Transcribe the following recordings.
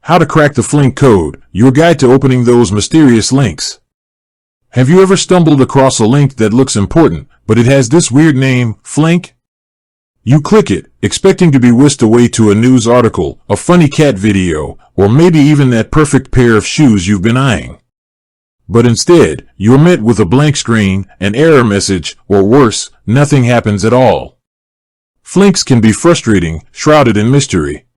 How to crack the Flink code, your guide to opening those mysterious links. Have you ever stumbled across a link that looks important, but it has this weird name, Flink? You click it, expecting to be whisked away to a news article, a funny cat video, or maybe even that perfect pair of shoes you've been eyeing. But instead, you're met with a blank screen, an error message, or worse, nothing happens at all. Flinks can be frustrating, shrouded in mystery.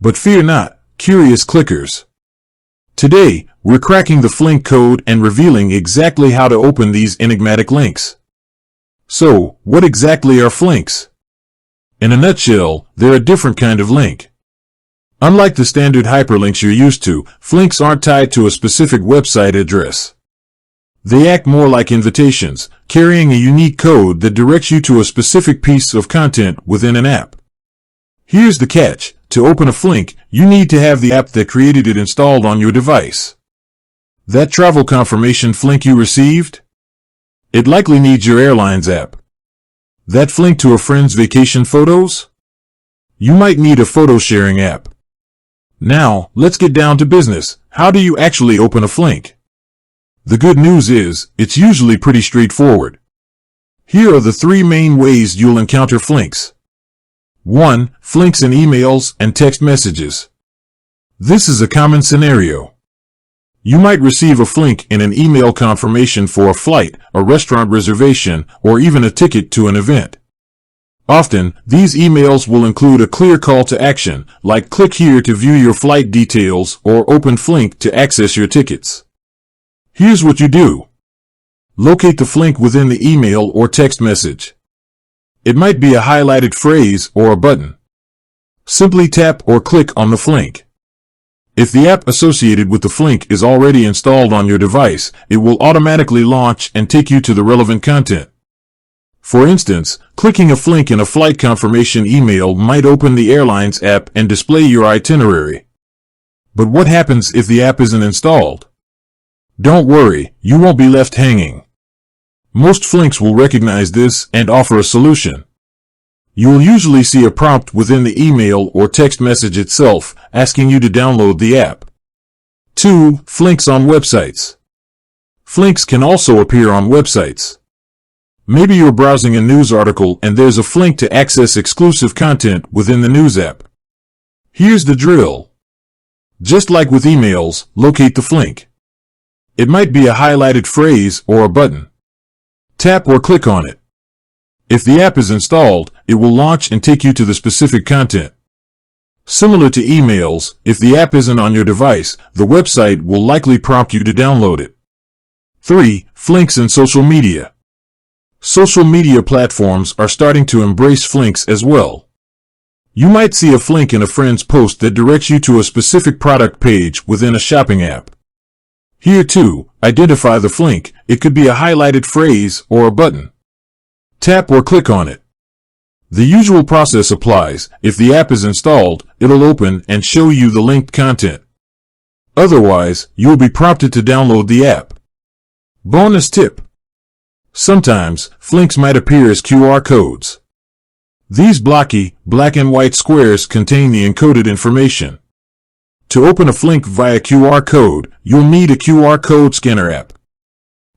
But fear not, curious clickers. Today, we're cracking the Flink code and revealing exactly how to open these enigmatic links. So, what exactly are Flinks? In a nutshell, they're a different kind of link. Unlike the standard hyperlinks you're used to, Flinks aren't tied to a specific website address. They act more like invitations, carrying a unique code that directs you to a specific piece of content within an app. Here's the catch. To open a Flink, you need to have the app that created it installed on your device. That travel confirmation Flink you received? It likely needs your airline's app. That Flink to a friend's vacation photos? You might need a photo sharing app. Now, let's get down to business. How do you actually open a Flink? The good news is, it's usually pretty straightforward. Here are the 3 main ways you'll encounter Flinks. 1. Flinks in emails and text messages. This is a common scenario. You might receive a Flink in an email confirmation for a flight, a restaurant reservation, or even a ticket to an event. Often, these emails will include a clear call to action, like click here to view your flight details or open Flink to access your tickets. Here's what you do. Locate the Flink within the email or text message. It might be a highlighted phrase or a button. Simply tap or click on the Flink. If the app associated with the Flink is already installed on your device, it will automatically launch and take you to the relevant content. For instance, clicking a Flink in a flight confirmation email might open the airline's app and display your itinerary. But what happens if the app isn't installed? Don't worry, you won't be left hanging. Most Flinks will recognize this and offer a solution. You'll usually see a prompt within the email or text message itself asking you to download the app. 2. Flinks on websites. Flinks can also appear on websites. Maybe you're browsing a news article and there's a Flink to access exclusive content within the news app. Here's the drill. Just like with emails, locate the Flink. It might be a highlighted phrase or a button. Tap or click on it. If the app is installed, it will launch and take you to the specific content. Similar to emails, if the app isn't on your device, the website will likely prompt you to download it. 3. Flinks in social media. Social media platforms are starting to embrace Flinks as well. You might see a Flink in a friend's post that directs you to a specific product page within a shopping app. Here too, identify the Flink. It could be a highlighted phrase or a button. Tap or click on it. The usual process applies. If the app is installed, it'll open and show you the linked content. Otherwise, you'll be prompted to download the app. Bonus tip. Sometimes, Flinks might appear as QR codes. These blocky, black and white squares contain the encoded information. To open a Flink via QR code, you'll need a QR code scanner app.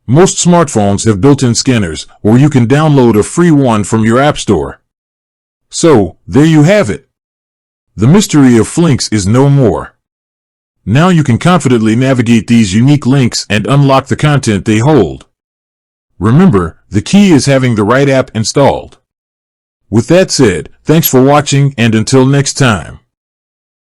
Most smartphones have built-in scanners, or you can download a free one from your app store. So, there you have it. The mystery of Flinks is no more. Now you can confidently navigate these unique links and unlock the content they hold. Remember, the key is having the right app installed. With that said, thanks for watching and until next time.